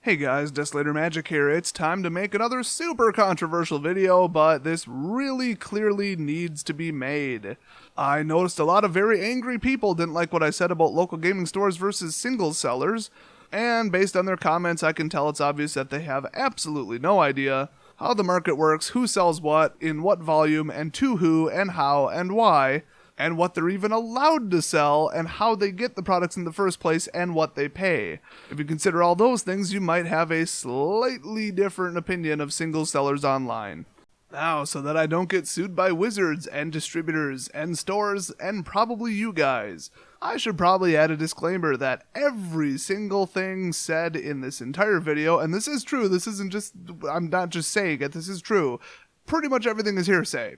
Hey guys, Desolator Magic here. It's time to make another super controversial video, but this really clearly needs to be made. I noticed a lot of very angry people didn't like what I said about local gaming stores versus singles sellers, and based on their comments I can tell it's obvious that they have absolutely no idea how the market works, who sells what, in what volume, and to who, and how, and why, and what they're even allowed to sell, and how they get the products in the first place, and what they pay. If you consider all those things, you might have a slightly different opinion of single sellers online. Now, so that I don't get sued by wizards, and distributors, and stores, and probably you guys, I should probably add a disclaimer that every single thing said in this entire video, and this is true, this isn't just, I'm not just saying it, this is true, pretty much everything is hearsay.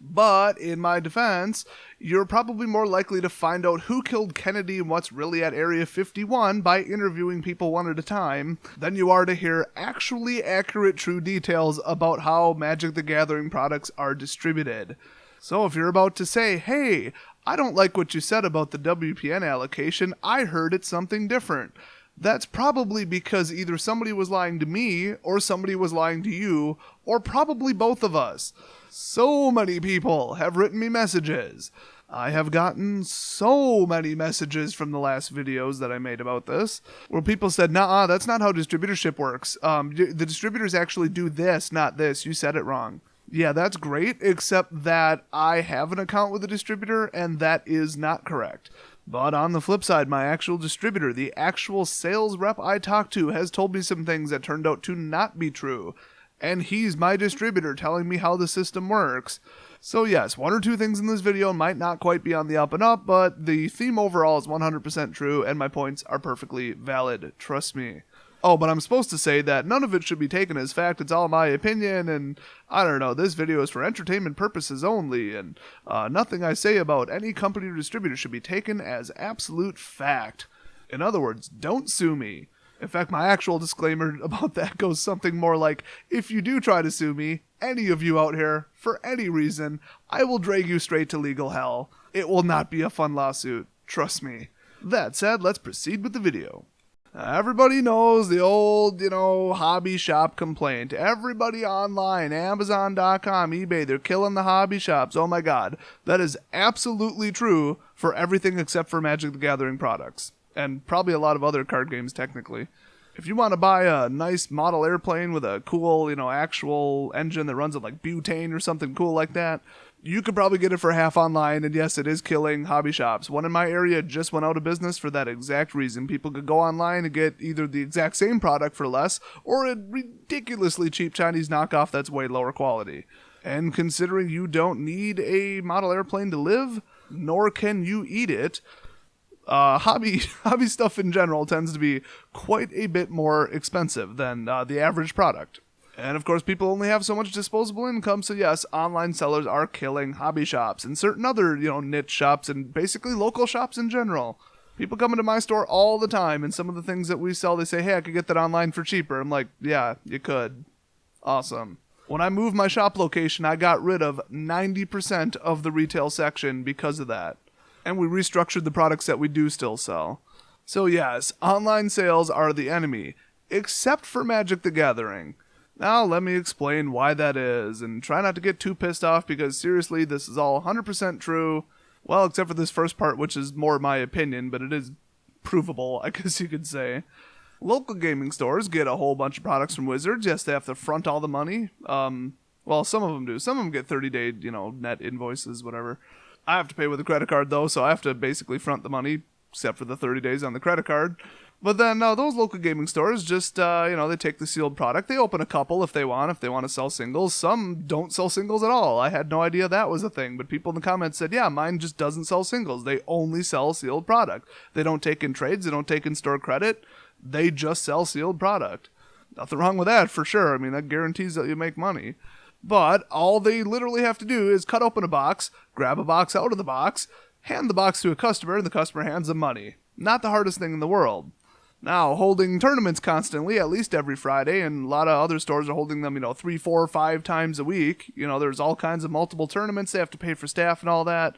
But, in my defense, you're probably more likely to find out who killed Kennedy and what's really at Area 51 by interviewing people one at a time than you are to hear actually accurate true details about how Magic the Gathering products are distributed. So if you're about to say, hey, I don't like what you said about the WPN allocation, I heard it's something different. That's probably because either somebody was lying to me, or somebody was lying to you, or probably both of us. So many people have written me messages. I have gotten so many messages from the last videos that I made about this, where people said, nah, that's not how distributorship works. The distributors actually do this, not this. You said it wrong. Yeah, that's great, except that I have an account with a distributor, and that is not correct. But on the flip side, my actual distributor, the actual sales rep I talked to, has told me some things that turned out to not be true. And he's my distributor telling me how the system works. So yes, one or two things in this video might not quite be on the up and up, but the theme overall is 100% true, and my points are perfectly valid. Trust me. Oh, but I'm supposed to say that none of it should be taken as fact, it's all my opinion, and I don't know, this video is for entertainment purposes only, and nothing I say about any company or distributor should be taken as absolute fact. In other words, don't sue me. In fact, my actual disclaimer about that goes something more like, if you do try to sue me, any of you out here, for any reason, I will drag you straight to legal hell. It will not be a fun lawsuit, trust me. That said, let's proceed with the video. Everybody knows the old, hobby shop complaint. Everybody online, Amazon.com, eBay, they're killing the hobby shops. Oh my god. That is absolutely true for everything except for Magic the Gathering products. And probably a lot of other card games, technically. If you want to buy a nice model airplane with a cool, actual engine that runs on like butane or something cool like that, you could probably get it for half online, and yes, it is killing hobby shops. One in my area just went out of business for that exact reason. People could go online and get either the exact same product for less, or a ridiculously cheap Chinese knockoff that's way lower quality. And considering you don't need a model airplane to live, nor can you eat it, hobby stuff in general tends to be quite a bit more expensive than the average product. And of course, people only have so much disposable income, so yes, online sellers are killing hobby shops and certain other, niche shops and basically local shops in general. People come into my store all the time, and some of the things that we sell, they say, hey, I could get that online for cheaper. I'm like, yeah, you could. Awesome. When I moved my shop location, I got rid of 90% of the retail section because of that. And we restructured the products that we do still sell. So yes, online sales are the enemy, except for Magic the Gathering. Now let me explain why that is, and try not to get too pissed off because seriously, this is all 100% true. Well, except for this first part, which is more my opinion, but it is provable, I guess you could say. Local gaming stores get a whole bunch of products from Wizards. Yes, they have to front all the money. Well, some of them do. Some of them get 30-day, net invoices, whatever. I have to pay with a credit card, though, so I have to basically front the money, except for the 30 days on the credit card. But then those local gaming stores just, they take the sealed product. They open a couple if they want to sell singles. Some don't sell singles at all. I had no idea that was a thing, but people in the comments said, yeah, mine just doesn't sell singles. They only sell sealed product. They don't take in trades. They don't take in store credit. They just sell sealed product. Nothing wrong with that, for sure. I mean, that guarantees that you make money. But all they literally have to do is cut open a box, grab a box out of the box, hand the box to a customer, and the customer hands them money. Not the hardest thing in the world. Now, holding tournaments constantly, at least every Friday, and a lot of other stores are holding them, 3, 4, 5 times a week. There's all kinds of multiple tournaments. They have to pay for staff and all that.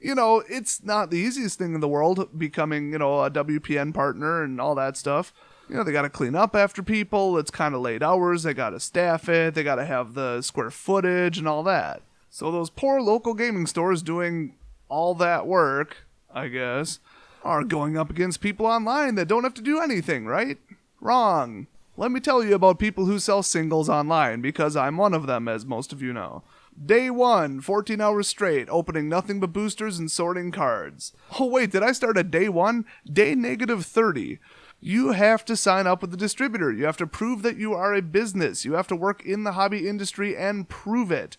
It's not the easiest thing in the world becoming, a WPN partner and all that stuff. You know, they got to clean up after people. It's kind of late hours. They got to staff it. They got to have the square footage and all that. So those poor local gaming stores doing all that work, I guess, are going up against people online that don't have to do anything, right? Wrong. Let me tell you about people who sell singles online, because I'm one of them, as most of you know. Day 1, 14 hours straight, opening nothing but boosters and sorting cards. Oh wait, did I start at day 1? Day -30. You have to sign up with the distributor. You have to prove that you are a business. You have to work in the hobby industry and prove it.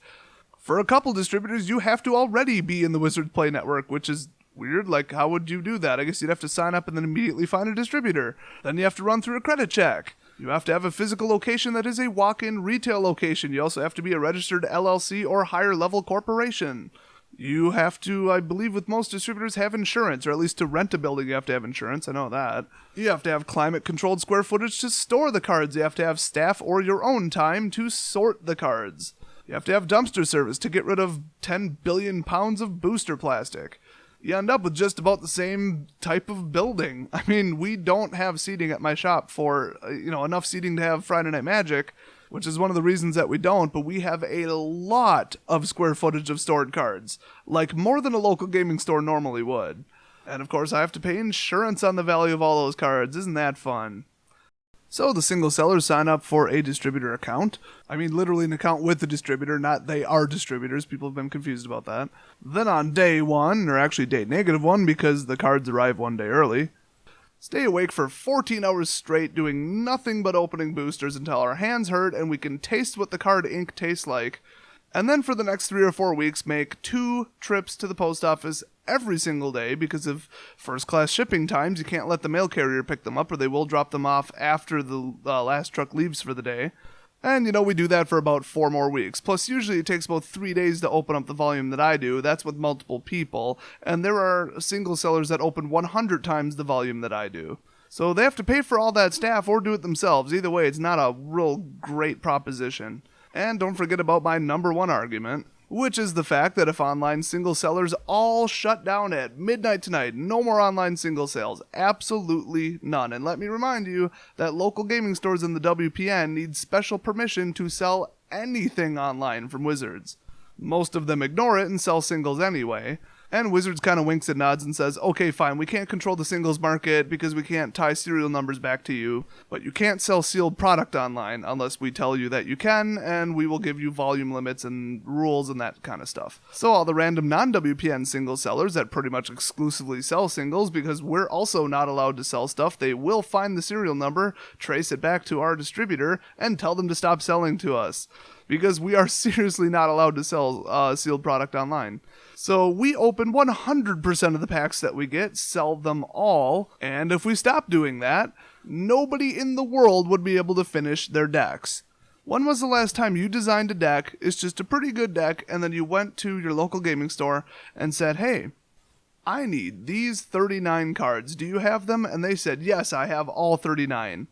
For a couple distributors, you have to already be in the Wizards Play Network, which is weird. Like, how would you do that? I guess you'd have to sign up and then immediately find a distributor. Then you have to run through a credit check. You have to have a physical location that is a walk-in retail location. You also have to be a registered LLC or higher level corporation. You have to, I believe with most distributors, have insurance, or at least to rent a building you have to have insurance, I know that. You have to have climate-controlled square footage to store the cards. You have to have staff or your own time to sort the cards. You have to have dumpster service to get rid of 10 billion pounds of booster plastic. You end up with just about the same type of building. I mean, we don't have seating at my shop for, enough seating to have Friday Night Magic, which is one of the reasons that we don't, but we have a lot of square footage of stored cards, like more than a local gaming store normally would. And of course, I have to pay insurance on the value of all those cards. Isn't that fun? So the single sellers sign up for a distributor account. I mean, literally an account with the distributor, not they are distributors. People have been confused about that. Then on day 1, or actually day -1 because the cards arrive one day early, stay awake for 14 hours straight doing nothing but opening boosters until our hands hurt and we can taste what the card ink tastes like. And then for the next 3 or 4 weeks, make 2 trips to the post office every single day because of first-class shipping times. You can't let the mail carrier pick them up or they will drop them off after the last truck leaves for the day. And, we do that for about 4 more weeks. Plus, usually it takes about 3 days to open up the volume that I do. That's with multiple people. And there are single sellers that open 100 times the volume that I do. So they have to pay for all that staff or do it themselves. Either way, it's not a real great proposition. And don't forget about my number 1 argument, which is the fact that if online single sellers all shut down at midnight tonight, no more online single sales, absolutely none. And let me remind you that local gaming stores in the WPN need special permission to sell anything online from Wizards. Most of them ignore it and sell singles anyway. And Wizards kind of winks and nods and says, okay, fine, we can't control the singles market because we can't tie serial numbers back to you, but you can't sell sealed product online unless we tell you that you can, and we will give you volume limits and rules and that kind of stuff. So all the random non-WPN single sellers that pretty much exclusively sell singles, because we're also not allowed to sell stuff, they will find the serial number, trace it back to our distributor, and tell them to stop selling to us. Because we are seriously not allowed to sell sealed product online. So we open 100% of the packs that we get, sell them all, and if we stop doing that, nobody in the world would be able to finish their decks. When was the last time you designed a deck, it's just a pretty good deck, and then you went to your local gaming store and said, hey, I need these 39 cards, do you have them? And they said, yes, I have all 39.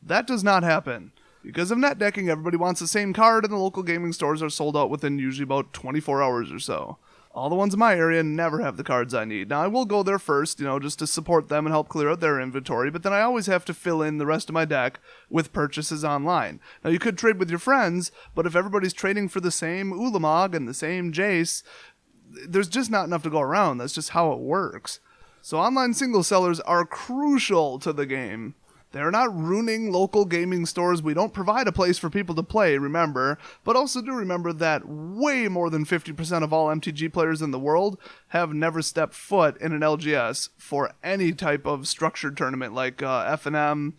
That does not happen. Because of net decking, everybody wants the same card, and the local gaming stores are sold out within usually about 24 hours or so. All the ones in my area never have the cards I need. Now, I will go there first, just to support them and help clear out their inventory, but then I always have to fill in the rest of my deck with purchases online. Now, you could trade with your friends, but if everybody's trading for the same Ulamog and the same Jace, there's just not enough to go around. That's just how it works. So online single sellers are crucial to the game. They're not ruining local gaming stores. We don't provide a place for people to play, remember. But also do remember that way more than 50% of all MTG players in the world have never stepped foot in an LGS for any type of structured tournament like F&M,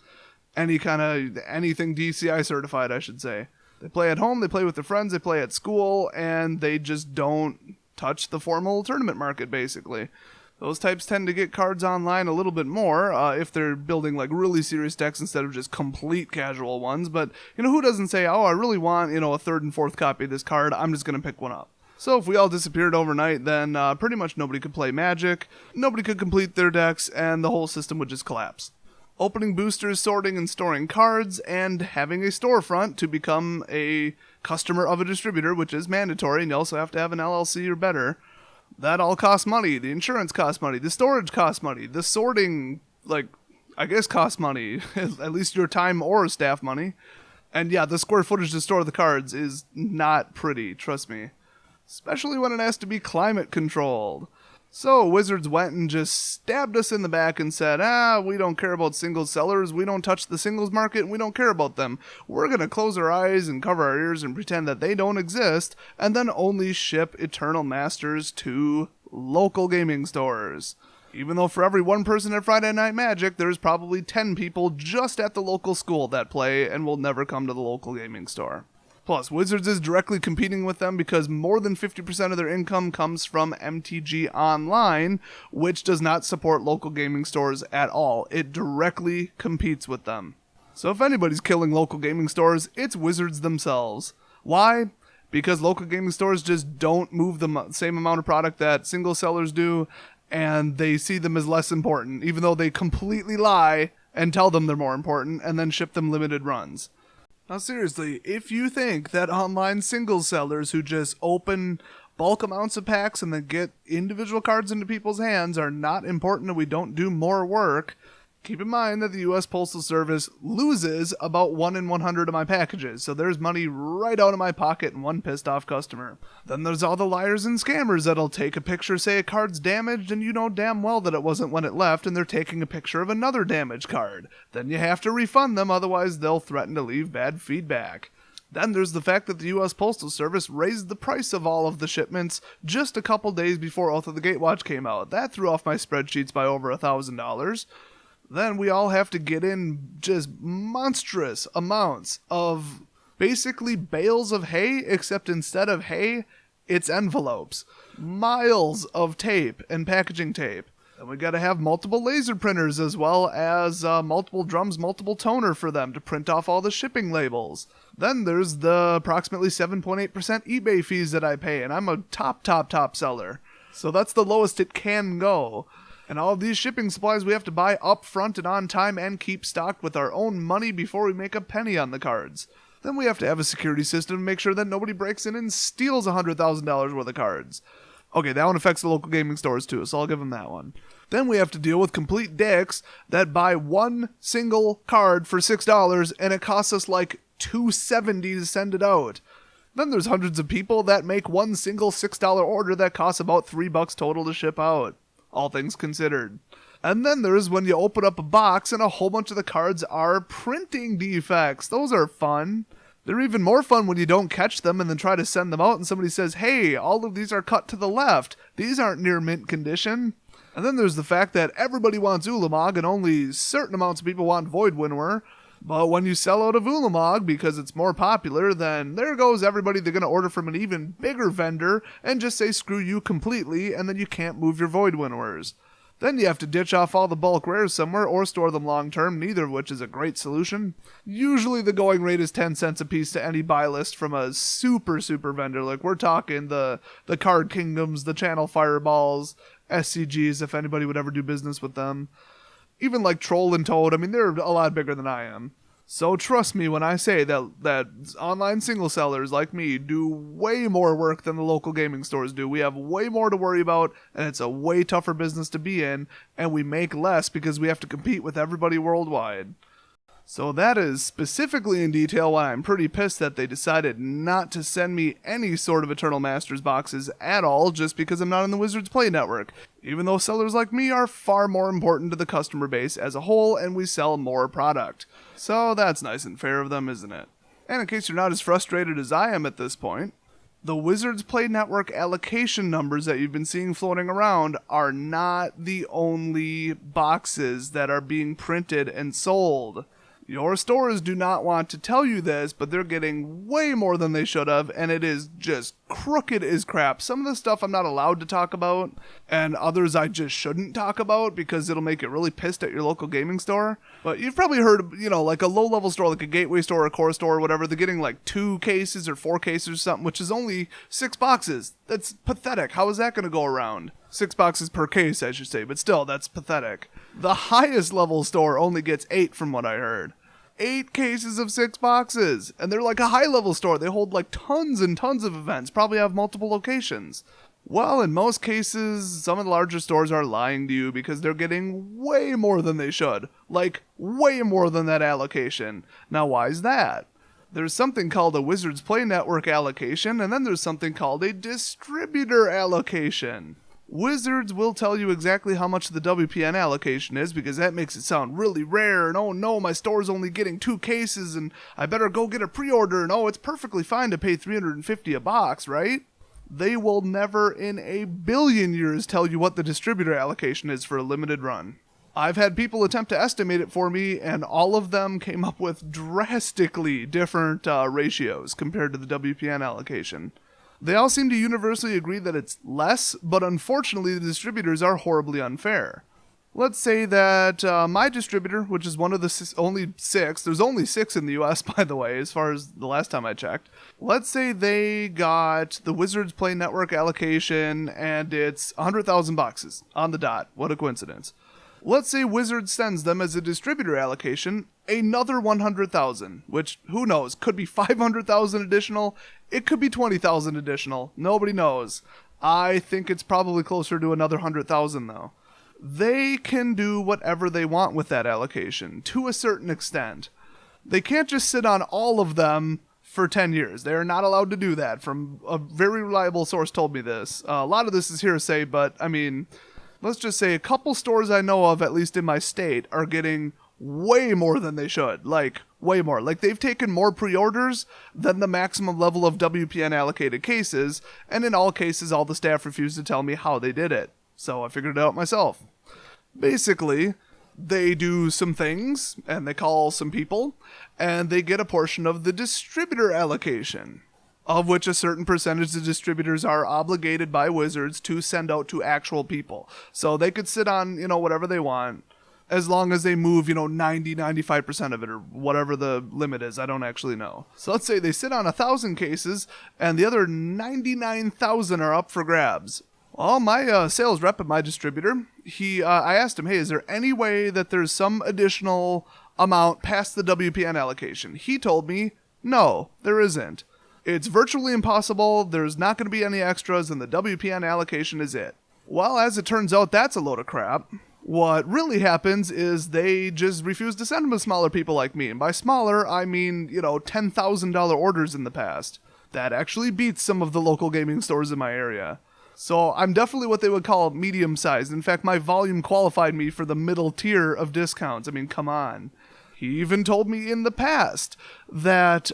anything DCI certified, I should say. They play at home, they play with their friends, they play at school, and they just don't touch the formal tournament market, basically. Those types tend to get cards online a little bit more if they're building like really serious decks instead of just complete casual ones. But, who doesn't say, oh, I really want, a 3rd and 4th copy of this card, I'm just going to pick one up. So if we all disappeared overnight, then pretty much nobody could play Magic, nobody could complete their decks, and the whole system would just collapse. Opening boosters, sorting and storing cards, and having a storefront to become a customer of a distributor, which is mandatory, and you also have to have an LLC or better. That all costs money. The insurance costs money. The storage costs money. The sorting, I guess cost money, at least your time or staff money. And yeah, the square footage to store the cards is not pretty, trust me. Especially when it has to be climate controlled. So Wizards went and just stabbed us in the back and said, we don't care about singles sellers, we don't touch the singles market, and we don't care about them. We're going to close our eyes and cover our ears and pretend that they don't exist, and then only ship Eternal Masters to local gaming stores. Even though for every one person at Friday Night Magic, there's probably 10 people just at the local school that play and will never come to the local gaming store. Plus, Wizards is directly competing with them because more than 50% of their income comes from MTG Online, which does not support local gaming stores at all. It directly competes with them. So if anybody's killing local gaming stores, it's Wizards themselves. Why? Because local gaming stores just don't move the same amount of product that single sellers do, and they see them as less important, even though they completely lie and tell them they're more important, and then ship them limited runs. Now seriously, if you think that online single sellers who just open bulk amounts of packs and then get individual cards into people's hands are not important and we don't do more work, keep in mind that the U.S. Postal Service loses about 1 in 100 of my packages, so there's money right out of my pocket and one pissed off customer. Then there's all the liars and scammers that'll take a picture, say a card's damaged, and you know damn well that it wasn't when it left, and they're taking a picture of another damaged card. Then you have to refund them, otherwise they'll threaten to leave bad feedback. Then there's the fact that the U.S. Postal Service raised the price of all of the shipments just a couple days before Oath of the Gatewatch came out. That threw off my spreadsheets by over $1,000. Then we all have to get in just monstrous amounts of basically bales of hay, except instead of hay, it's envelopes. Miles of tape and packaging tape. And we gotta have multiple laser printers as well as multiple drums, multiple toner for them to print off all the shipping labels. Then there's the approximately 7.8% eBay fees that I pay, and I'm a top seller. So that's the lowest it can go. And all of these shipping supplies we have to buy up front and on time and keep stocked with our own money before we make a penny on the cards. Then we have to have a security system to make sure that nobody breaks in and steals $100,000 worth of cards. Okay, that one affects the local gaming stores too, so I'll give them that one. Then we have to deal with complete dicks that buy one single card for $6 and it costs us like $2.70 to send it out. Then there's hundreds of people that make one single $6 order that costs about $3 total to ship out. All things considered. And then there's when you open up a box and a whole bunch of the cards are printing defects. Those are fun. They're even more fun when you don't catch them and then try to send them out and somebody says, hey, all of these are cut to the left. These aren't near mint condition. And then there's the fact that everybody wants Ulamog and only certain amounts of people want Void Winnower. But when you sell out of Ulamog because it's more popular, then there goes everybody. They're going to order from an even bigger vendor and just say screw you completely, and then you can't move your Void Winnowers. Then you have to ditch off all the bulk rares somewhere or store them long term, neither of which is a great solution. Usually the going rate is 10 cents a piece to any buy list from a super vendor. Like we're talking the Card Kingdoms, the Channel Fireballs, SCGs, if anybody would ever do business with them. Even like Troll and Toad, I mean, they're a lot bigger than I am. So trust me when I say that online single sellers like me do way more work than the local gaming stores do. We have way more to worry about, and it's a way tougher business to be in, and we make less because we have to compete with everybody worldwide. So that is specifically in detail why I'm pretty pissed that they decided not to send me any sort of Eternal Masters boxes at all just because I'm not in the Wizards Play Network, even though sellers like me are far more important to the customer base as a whole and we sell more product. So that's nice and fair of them, isn't it? And in case you're not as frustrated as I am at this point, the Wizards Play Network allocation numbers that you've been seeing floating around are not the only boxes that are being printed and sold. Your stores do not want to tell you this, but they're getting way more than they should have, and it is just crooked as crap. Some of the stuff I'm not allowed to talk about, and others I just shouldn't talk about because it'll make it really pissed at your local gaming store. But you've probably heard, like a low-level store, like a Gateway store or a Core store or whatever, they're getting like 2 cases or 4 cases or something, which is only 6 boxes. That's pathetic. How is that going to go around? 6 boxes per case, I should say, but still, that's pathetic. The highest level store only gets 8 from what I heard. 8 cases of 6 boxes, and they're like a high level store. They hold like tons and tons of events, probably have multiple locations. Well, in most cases, some of the larger stores are lying to you because they're getting way more than they should. Like, way more than that allocation. Now, why is that? There's something called a Wizards Play Network allocation, and then there's something called a distributor allocation. Wizards will tell you exactly how much the WPN allocation is because that makes it sound really rare, and oh no, my store's only getting 2 cases, and I better go get a pre-order, and oh, it's perfectly fine to pay $350 a box, right? They will never in a billion years tell you what the distributor allocation is for a limited run. I've had people attempt to estimate it for me, and all of them came up with drastically different ratios compared to the WPN allocation. They all seem to universally agree that it's less, but unfortunately the distributors are horribly unfair. Let's say that my distributor, which is one of the only 6, there's only 6 in the US by the way, as far as the last time I checked. Let's say they got the Wizards Play Network allocation and it's 100,000 boxes on the dot. What a coincidence. Let's say Wizards sends them as a distributor allocation another 100,000, which who knows, could be 500,000 additional, it could be 20,000 additional, nobody knows. I think it's probably closer to another 100,000 though. They can do whatever they want with that allocation, to a certain extent. They can't just sit on all of them for 10 years. They are not allowed to do that. From a very reliable source told me this. A lot of this is hearsay, but I mean, let's just say a couple stores I know of, at least in my state, are getting way more than they should. Like, way more. Like, they've taken more pre-orders than the maximum level of WPN allocated cases, and in all cases, all the staff refused to tell me how they did it. So I figured it out myself. Basically, they do some things, and they call some people, and they get a portion of the distributor allocation, of which a certain percentage of distributors are obligated by Wizards to send out to actual people. So they could sit on, whatever they want, as long as they move, 90-95% of it, or whatever the limit is. I don't actually know. So let's say they sit on 1,000 cases, and the other 99,000 are up for grabs. Well, my sales rep at my distributor, I asked him, hey, is there any way that there's some additional amount past the WPN allocation? He told me, no, there isn't. It's virtually impossible, there's not going to be any extras, and the WPN allocation is it. Well, as it turns out, that's a load of crap. What really happens they just refuse to send them to smaller people like me. And by smaller, I mean, $10,000 orders in the past. That actually beats some of the local gaming stores in my area. So I'm definitely what they would call medium-sized. In fact, my volume qualified me for the middle tier of discounts. I mean, come on. He even told me in the past that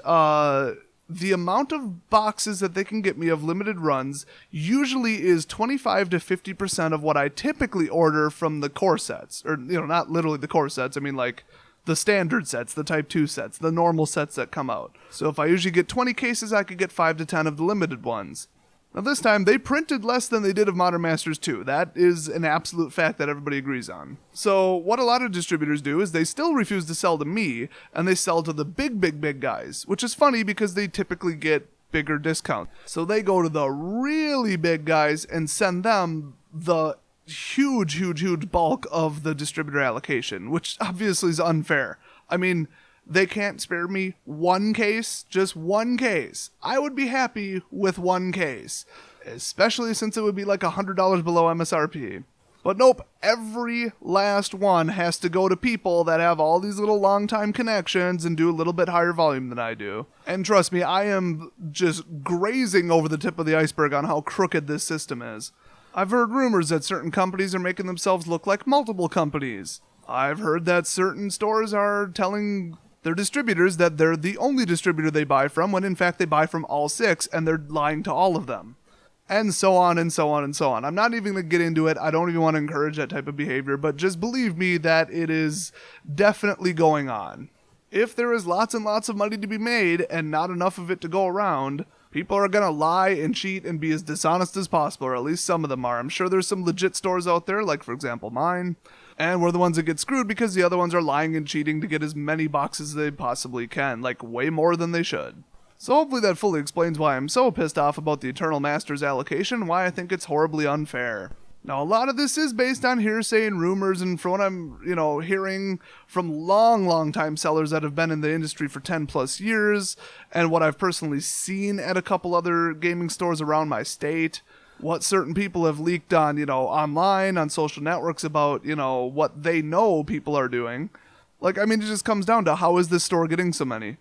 the amount of boxes that they can get me of limited runs usually is 25 to 50% of what I typically order from the core sets. Or, not literally the core sets. I mean, like, the standard sets, the Type 2 sets, the normal sets that come out. So if I usually get 20 cases, I could get 5 to 10 of the limited ones. Now this time, they printed less than they did of Modern Masters 2. That is an absolute fact that everybody agrees on. So what a lot of distributors do is they still refuse to sell to me, and they sell to the big guys, which is funny because they typically get bigger discounts. So they go to the really big guys and send them the huge bulk of the distributor allocation, which obviously is unfair. I mean, they can't spare me one case, just one case. I would be happy with one case, especially since it would be like $100 below MSRP. But nope, every last one has to go to people that have all these little long-time connections and do a little bit higher volume than I do. And trust me, I am just grazing over the tip of the iceberg on how crooked this system is. I've heard rumors that certain companies are making themselves look like multiple companies. I've heard that certain stores are telling their distributors that they're the only distributor they buy from, when in fact they buy from all 6, and they're lying to all of them. And so on and so on and so on. I'm not even going to get into it. I don't even want to encourage that type of behavior, but just believe me that it is definitely going on. If there is lots and lots of money to be made and not enough of it to go around, people are going to lie and cheat and be as dishonest as possible, or at least some of them are. I'm sure there's some legit stores out there, like for example mine, and we're the ones that get screwed because the other ones are lying and cheating to get as many boxes as they possibly can, like way more than they should. So hopefully that fully explains why I'm so pissed off about the Eternal Masters allocation and why I think it's horribly unfair. Now, a lot of this is based on hearsay and rumors, and from what I'm, hearing from long time sellers that have been in the industry for 10 plus years, and what I've personally seen at a couple other gaming stores around my state. what certain people have leaked on, online, on social networks about, what they know people are doing. Like, I mean, it just comes down to how is this store getting so many?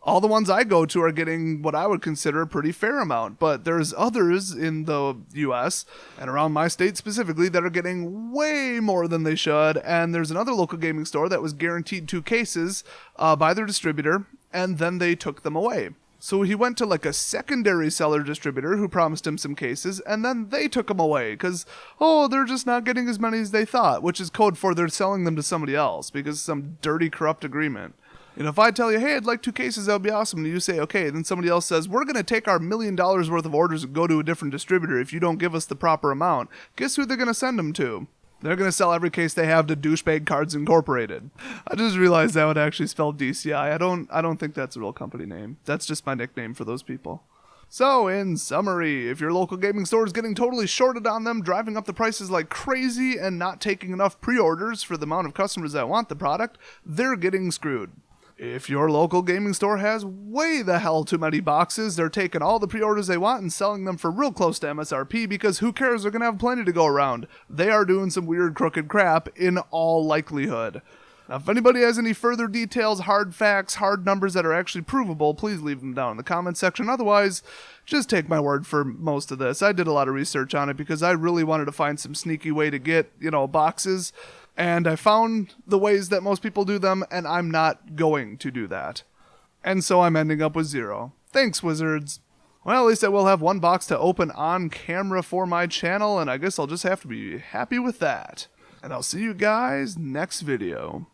All the ones I go to are getting what I would consider a pretty fair amount, but there's others in the US and around my state specifically that are getting way more than they should, and there's another local gaming store that was guaranteed 2 cases by their distributor, and then they took them away. So he went to like a secondary seller distributor who promised him some cases, and then they took them away because, they're just not getting as many as they thought, which is code for they're selling them to somebody else because of some dirty, corrupt agreement. If I tell you, hey, I'd like 2 cases, that would be awesome, and you say, okay, then somebody else says, we're going to take our $1 million worth of orders and go to a different distributor if you don't give us the proper amount. Guess who they're going to send them to? They're going to sell every case they have to Douchebag Cards Incorporated. I just realized that would actually spell DCI. I don't think that's a real company name. That's just my nickname for those people. So, in summary, if your local gaming store is getting totally shorted on them, driving up the prices like crazy, and not taking enough pre-orders for the amount of customers that want the product, they're getting screwed. If your local gaming store has way the hell too many boxes, they're taking all the pre-orders they want and selling them for real close to MSRP because who cares, they're going to have plenty to go around. They are doing some weird crooked crap in all likelihood. Now, if anybody has any further details, hard facts, hard numbers that are actually provable, please leave them down in the comment section. Otherwise, just take my word for most of this. I did a lot of research on it because I really wanted to find some sneaky way to get, boxes. And I found the ways that most people do them, and I'm not going to do that. And so I'm ending up with 0. Thanks, wizards. Well, at least I will have 1 box to open on camera for my channel, and I guess I'll just have to be happy with that. And I'll see you guys next video.